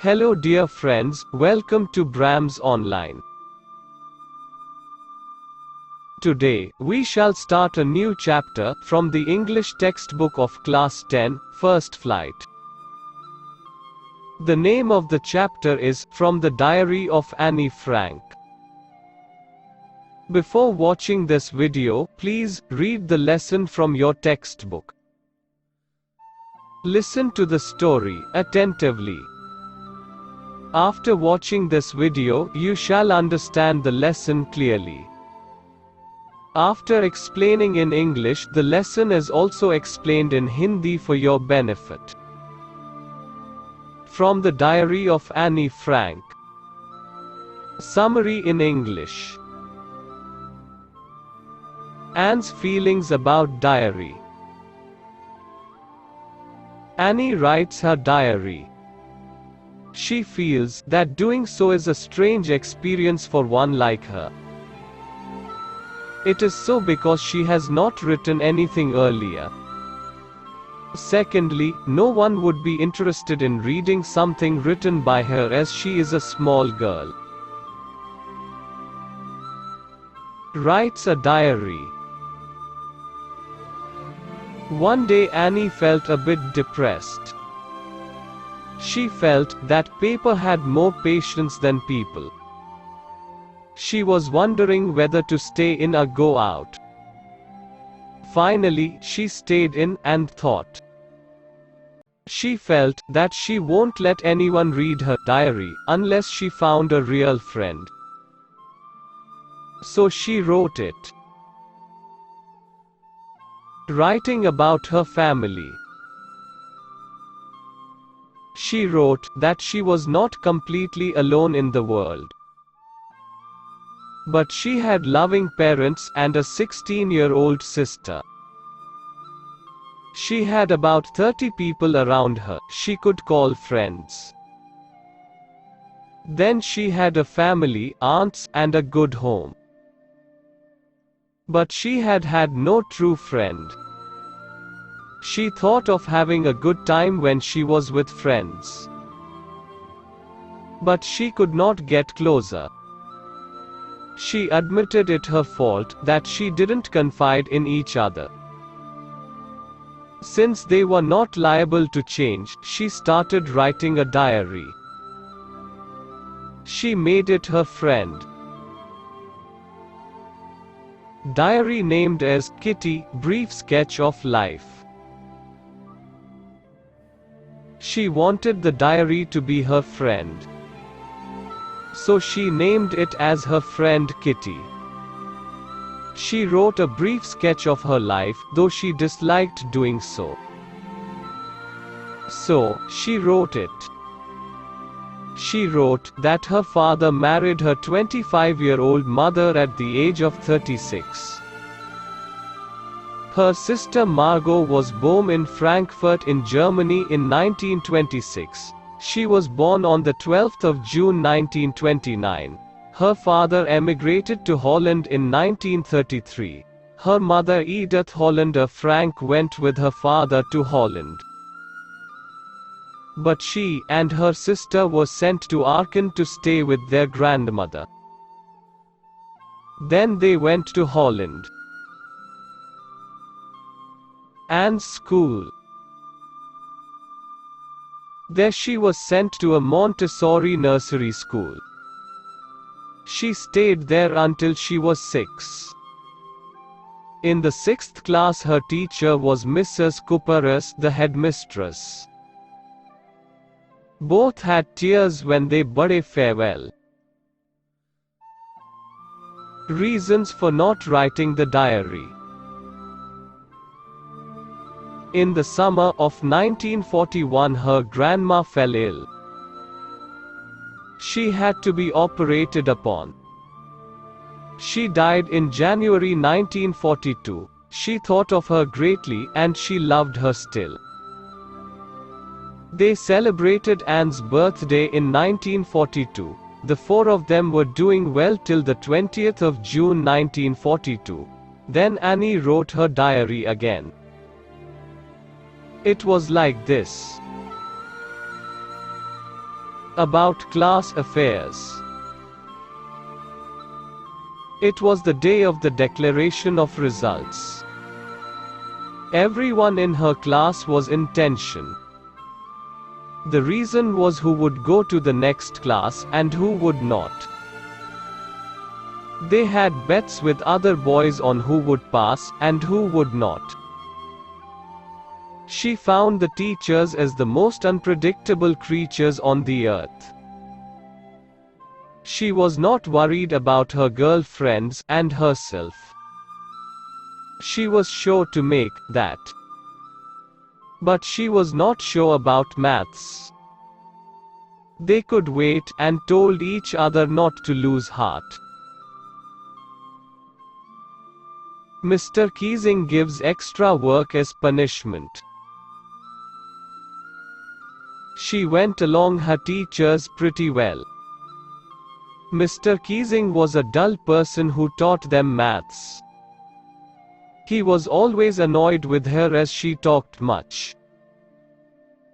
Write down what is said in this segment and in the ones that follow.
Hello dear friends, welcome to Brams Online. Today, we shall start a new chapter from the English textbook of Class 10, First Flight. The name of the chapter is From the Diary of Annie Frank. Before watching this video, please read the lesson from your textbook. Listen to the story attentively. After watching this video, you shall understand the lesson clearly. After explaining in English, the lesson is also explained in Hindi for your benefit. From the Diary of Annie Frank. Summary in English. Anne's feelings about diary. Annie writes her diary. She feels that doing so is a strange experience for one like her. It is so because she has not written anything earlier. Secondly, no one would be interested in reading something written by her as she is a small girl. Writes a diary. One day Annie felt a bit depressed. She felt that paper had more patience than people. She was wondering whether to stay in or go out. Finally, she stayed in and thought. She felt that she won't let anyone read her diary unless she found a real friend. So she wrote it. Writing about her family. She wrote that she was not completely alone in the world. But she had loving parents and a 16-year-old sister. She had about 30 people around her she could call friends. Then she had a family, aunts, and a good home. But she had had no true friend. She thought of having a good time when she was with friends. But she could not get closer. She admitted it her fault that she didn't confide in each other. Since they were not liable to change, she started writing a diary. She made it her friend. Diary named as Kitty, Brief Sketch of Life. She wanted the diary to be her friend. So she named it as her friend Kitty. She wrote a brief sketch of her life, though she disliked doing so. So, she wrote it. She wrote that her father married her 25-year-old mother at the age of 36. Her sister Margot was born in Frankfurt in Germany in 1926. She was born on the 12th of June 1929. Her father emigrated to Holland in 1933. Her mother Edith Hollander Frank went with her father to Holland. But she and her sister were sent to Aachen to stay with their grandmother. Then they went to Holland. Anne's school. There she was sent to a Montessori nursery school. She stayed there until she was 6. In the 6th class her teacher was Mrs. Couperus, the headmistress. Both had tears when they bade farewell. Reasons for not writing the diary. In the summer of 1941 her grandma fell ill. She had to be operated upon. She died in January 1942. She thought of her greatly and she loved her still. They celebrated Anne's birthday in 1942. The four of them were doing well till the 20th of June 1942. Then Annie wrote her diary again. It was like this. about class affairs. It was the day of the declaration of results. Everyone in her class was in tension. The reason was who would go to the next class and who would not. They had bets with other boys on who would pass and who would not. She found the teachers as the most unpredictable creatures on the earth. She was not worried about her girlfriends and herself. She was sure to make that. But she was not sure about maths. They could wait and told each other not to lose heart. Mr. Keesing gives extra work as punishment. She went along her teachers pretty well. Mr. Keesing was a dull person who taught them maths. He was always annoyed with her as she talked much.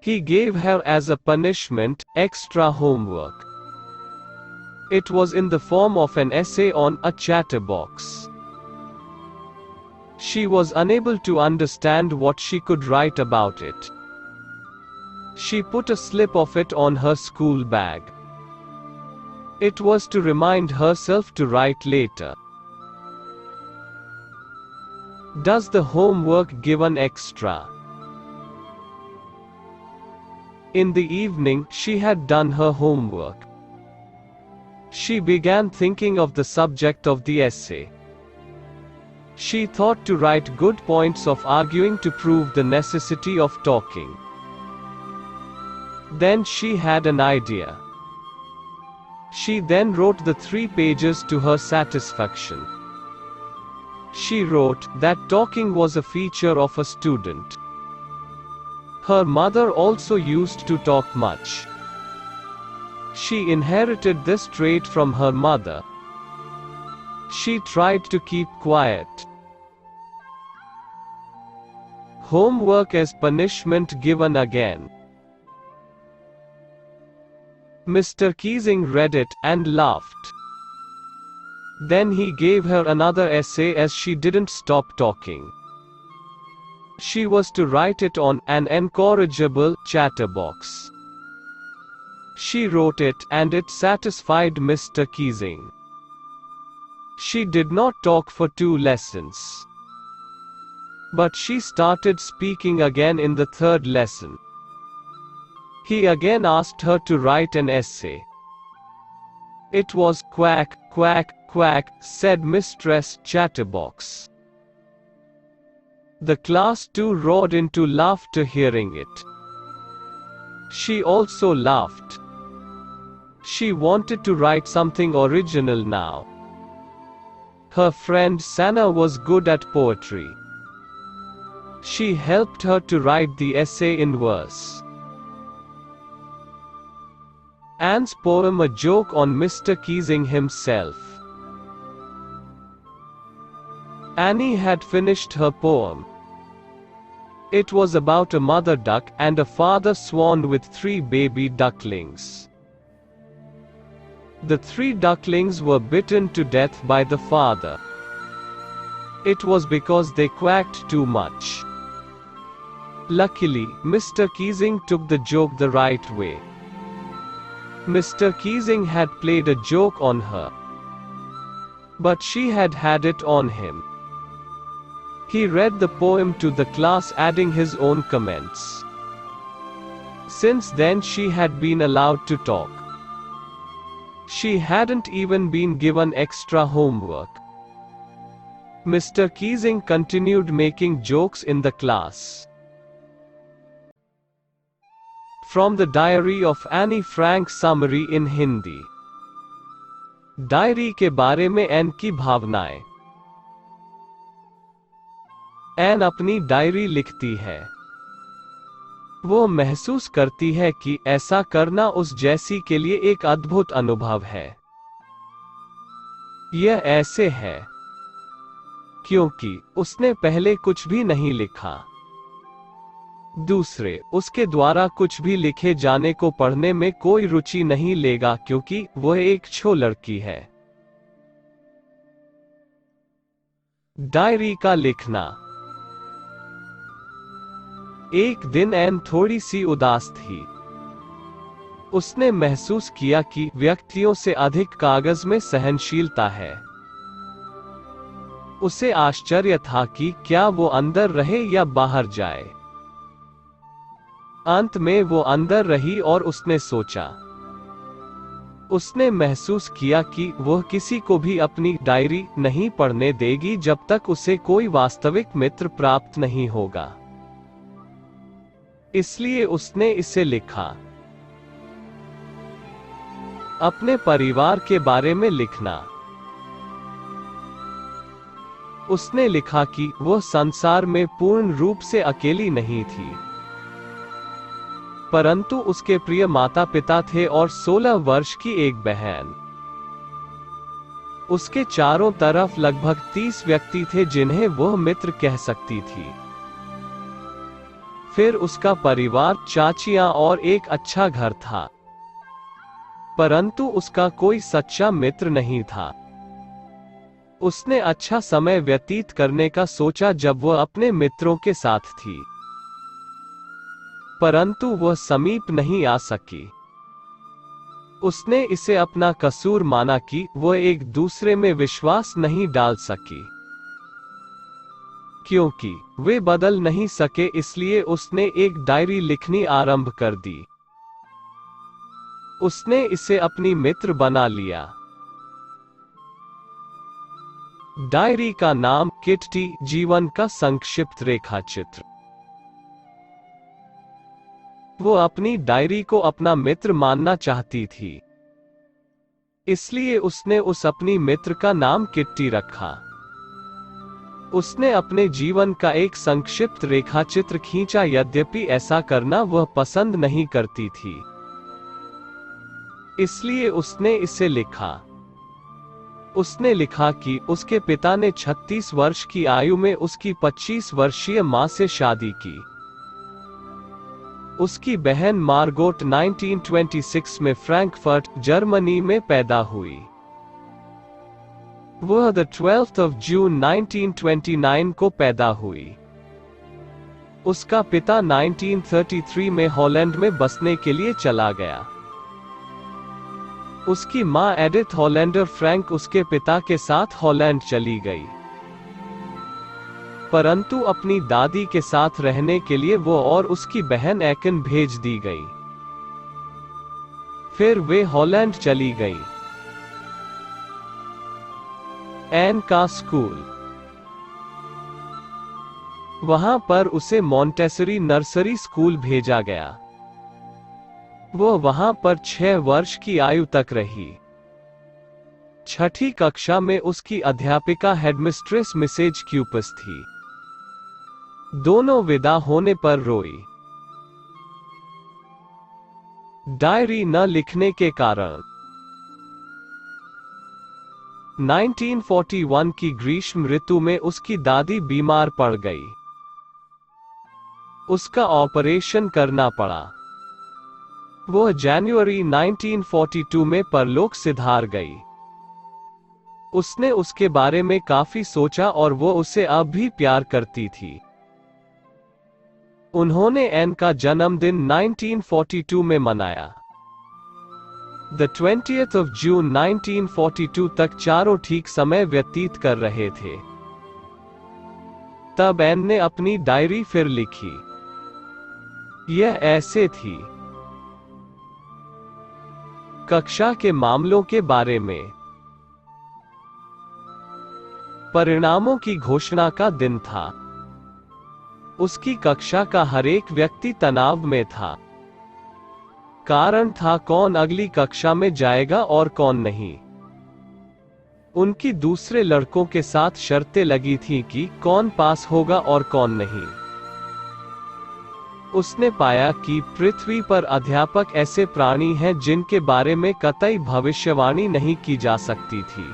He gave her as a punishment extra homework. It was in the form of an essay on a chatterbox. She was unable to understand what she could write about it. She put a slip of it on her school bag. It was to remind herself to write later. Does the homework give an extra? In the evening, she had done her homework. She began thinking of the subject of the essay. She thought to write good points of arguing to prove the necessity of talking. Then she had an idea. She then wrote the 3 pages to her satisfaction. She wrote that talking was a feature of a student. Her mother also used to talk much. She inherited this trait from her mother. She tried to keep quiet. Homework as punishment given again. Mr. Keesing read it and laughed. Then he gave her another essay as she didn't stop talking. She was to write it on an incorrigible chatterbox. She wrote it and it satisfied Mr. Keesing. She did not talk for 2 lessons. But she started speaking again in the 3rd lesson. He again asked her to write an essay. It was quack, quack, quack, said Mistress Chatterbox. The class too roared into laughter hearing it. She also laughed. She wanted to write something original now. Her friend Sana was good at poetry. She helped her to write the essay in verse. Anne's poem, a joke on Mr. Keesing himself. Annie had finished her poem. It was about a mother duck and a father swan with 3 baby ducklings. The 3 ducklings were bitten to death by the father. It was because they quacked too much. Luckily, Mr. Keesing took the joke the right way. Mr. Keesing had played a joke on her. But she had had it on him. He read the poem to the class, adding his own comments. Since then she had been allowed to talk. She hadn't even been given extra homework. Mr. Keesing continued making jokes in the class. From the Diary of Annie Frank, summary in Hindi. Diary के बारे में N की भावनाएं। N अपनी diary लिखती है। वो महसूस करती है कि ऐसा करना उस जैसी के लिए एक अद्भुत अनुभव है। यह ऐसे है क्योंकि उसने पहले कुछ भी नहीं लिखा। दूसरे, उसके द्वारा कुछ भी लिखे जाने को पढ़ने में कोई रुचि नहीं लेगा क्योंकि वह एक छो लड़की है। डायरी का लिखना। एक दिन एन थोड़ी सी उदास थी। उसने महसूस किया कि व्यक्तियों से अधिक कागज में सहनशीलता है। उसे आश्चर्य था कि क्या वो अंदर रहे या बाहर जाए। अंत में वो अंदर रही और उसने सोचा। उसने महसूस किया कि वह किसी को भी अपनी डायरी नहीं पढ़ने देगी जब तक उसे कोई वास्तविक मित्र प्राप्त नहीं होगा। इसलिए उसने इसे लिखा। अपने परिवार के बारे में लिखना। उसने लिखा कि वह संसार में पूर्ण रूप से अकेली नहीं थी, परंतु उसके प्रिय माता पिता थे और 16 वर्ष की एक बहन। उसके चारों तरफ लगभग 30 व्यक्ति थे जिन्हें वह मित्र कह सकती थी। फिर उसका परिवार, चाचियां और एक अच्छा घर था, परंतु उसका कोई सच्चा मित्र नहीं था। उसने अच्छा समय व्यतीत करने का सोचा जब वह अपने मित्रों के साथ थी, परंतु वह समीप नहीं आ सकी। उसने इसे अपना कसूर माना कि वह एक दूसरे में विश्वास नहीं डाल सकी। क्योंकि वे बदल नहीं सके, इसलिए उसने एक डायरी लिखनी आरंभ कर दी। उसने इसे अपनी मित्र बना लिया। डायरी का नाम किट्टी, जीवन का संक्षिप्त रेखाचित्र। वो अपनी डायरी को अपना मित्र मानना चाहती थी, इसलिए उसने उस अपनी मित्र का नाम किट्टी रखा। उसने अपने जीवन का एक संक्षिप्त रेखाचित्र खींचा, यद्यपि ऐसा करना वह पसंद नहीं करती थी। इसलिए उसने इसे लिखा। उसने लिखा कि उसके पिता ने 36 वर्ष की आयु में उसकी 25 वर्षीय मां से शादी की। उसकी बहन मार्गोट 1926 में फ्रैंकफर्ट, जर्मनी में पैदा हुई। वह 12 जून 1929 को पैदा हुई। उसका पिता 1933 में हॉलैंड में बसने के लिए चला गया। उसकी मां एडिथ हॉलैंडर फ्रैंक उसके पिता के साथ हॉलैंड चली गई, परंतु अपनी दादी के साथ रहने के लिए वो और उसकी बहन एकिन भेज दी गई। फिर वे हॉलैंड चली गई। एन का स्कूल। वहां पर उसे मॉन्टेसरी नर्सरी स्कूल भेजा गया। वो वहां पर 6 वर्ष की आयु तक रही। 6ठी कक्षा में उसकी अध्यापिका हेडमिस्ट्रेस मिसेज क्यूपस थी। दोनों विदा होने पर रोई। डायरी न लिखने के कारण। 1941 की ग्रीष्म ऋतु में उसकी दादी बीमार पड़ गई। उसका ऑपरेशन करना पड़ा। वह जनवरी 1942 में परलोक सिधार गई। उसने उसके बारे में काफी सोचा और वो उसे अब भी प्यार करती थी। उन्होंने एन का जन्मदिन 1942 में मनाया। 20 जून 1942 तक चारों ठीक समय व्यतीत कर रहे थे। तब एन ने अपनी डायरी फिर लिखी। यह ऐसे थी। कक्षा के मामलों के बारे में। परिणामों की घोषणा का दिन था। उसकी कक्षा का हर एक व्यक्ति तनाव में था। कारण था कौन अगली कक्षा में जाएगा और कौन नहीं। उनकी दूसरे लड़कों के साथ शर्तें लगी थीं कि कौन पास होगा और कौन नहीं। उसने पाया कि पृथ्वी पर अध्यापक ऐसे प्राणी हैं जिनके बारे में कतई भविष्यवाणी नहीं की जा सकती थी।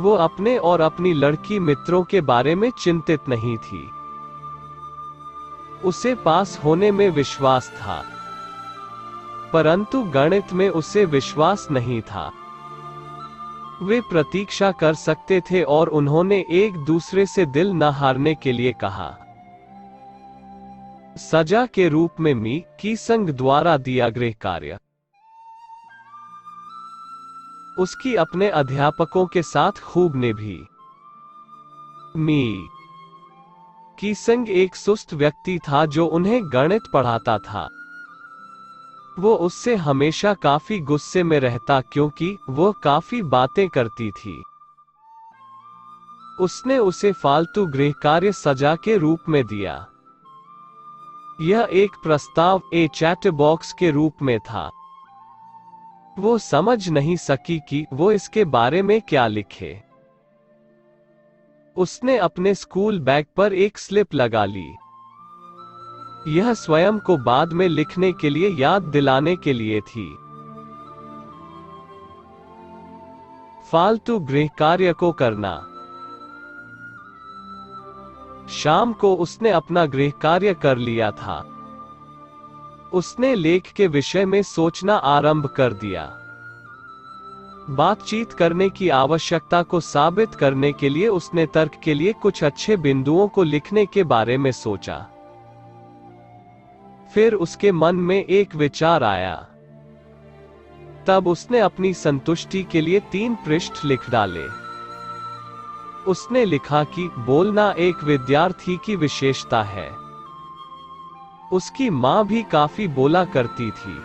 वो अपने और अपनी लड़की मित्रों के बारे में चिंतित नहीं थी। उसे पास होने में विश्वास था, परंतु गणित में उसे विश्वास नहीं था। वे प्रतीक्षा कर सकते थे और उन्होंने एक दूसरे से दिल न हारने के लिए कहा। सजा के रूप में मी की-संग द्वारा दिया गृह कार्य। उसकी अपने अध्यापकों के साथ खूब निभी। मी की-संग एक सुस्त व्यक्ति था जो उन्हें गणित पढ़ाता था। वो उससे हमेशा काफी गुस्से में रहता क्योंकि वो काफी बातें करती थी। उसने उसे फालतू गृह कार्य सजा के रूप में दिया। यह एक प्रस्ताव चैटबॉक्स के रूप में था। वो समझ नहीं सकी कि वो इसके बारे में क्या लिखे। उसने अपने स्कूल बैग पर एक स्लिप लगा ली। यह स्वयं को बाद में लिखने के लिए याद दिलाने के लिए थी। फालतू गृह कार्य को करना। शाम को उसने अपना गृह कार्य कर लिया था। उसने लेख के विषय में सोचना आरंभ कर दिया। बातचीत करने की आवश्यकता को साबित करने के लिए उसने तर्क के लिए कुछ अच्छे बिंदुओं को लिखने के बारे में सोचा। फिर उसके मन में एक विचार आया। तब उसने अपनी संतुष्टि के लिए 3 पृष्ठ लिख डाले। उसने लिखा कि बोलना एक विद्यार्थी की विशेषता है। उसकी मां भी काफी बोला करती थी।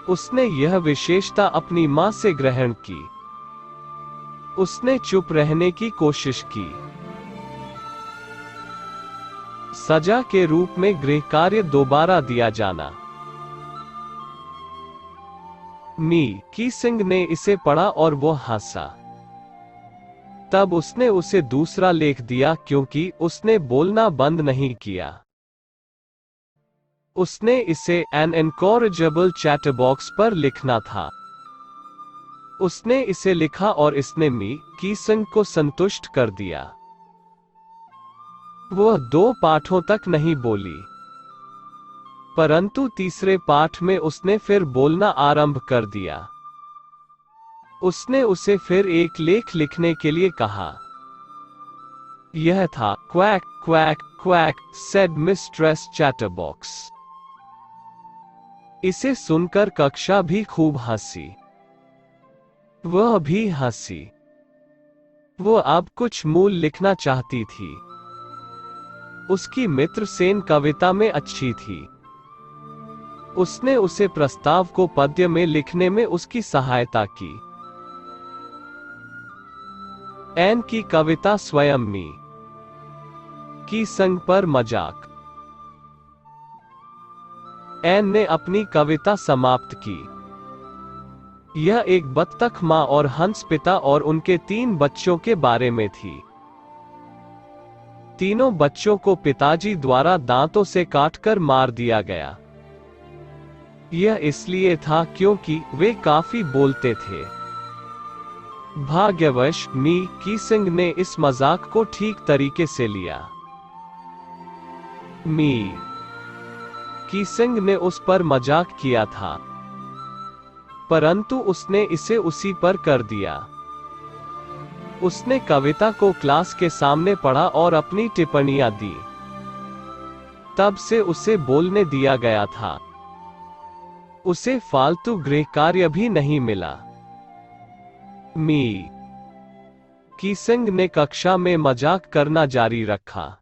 उसने यह विशेषता अपनी मां से ग्रहण की। उसने चुप रहने की कोशिश की। सजा के रूप में गृह कार्य दोबारा दिया जाना। मी की-संग ने इसे पढ़ा और वो हंसा। तब उसने उसे दूसरा लेख दिया क्योंकि उसने बोलना बंद नहीं किया। उसने इसे एन इनकॉरेजेबल चैटबॉक्स पर लिखना था। उसने इसे लिखा और इसने मी की-संग को संतुष्ट कर दिया। वह 2 पाठों तक नहीं बोली, परंतु तीसरे पाठ में उसने फिर बोलना आरंभ कर दिया। उसने उसे फिर एक लेख लिखने के लिए कहा। यह था quack quack quack said mistress chatterbox. इसे सुनकर कक्षा भी खूब हंसी। वह भी हंसी। वो अब कुछ मूल लिखना चाहती थी। उसकी मित्र सेन कविता में अच्छी थी। उसने उसे प्रस्ताव को पद्य में लिखने में उसकी सहायता की। एन की कविता स्वयं मी की-संग पर मजाक। एन ने अपनी कविता समाप्त की। यह एक बत्तख मां और हंस पिता और उनके 3 बच्चों के बारे में थी। तीनों बच्चों को पिताजी द्वारा दांतों से काटकर मार दिया गया। यह इसलिए था क्योंकि वे काफी बोलते थे। भाग्यवश मी की-संग ने इस मजाक को ठीक तरीके से लिया। मी की-संग ने उस पर मजाक किया था, परंतु उसने इसे उसी पर कर दिया। उसने कविता को क्लास के सामने पढ़ा और अपनी टिप्पणियां दी। तब से उसे बोलने दिया गया था। उसे फालतू गृह कार्य भी नहीं मिला। मी की-संग ने कक्षा में मजाक करना जारी रखा।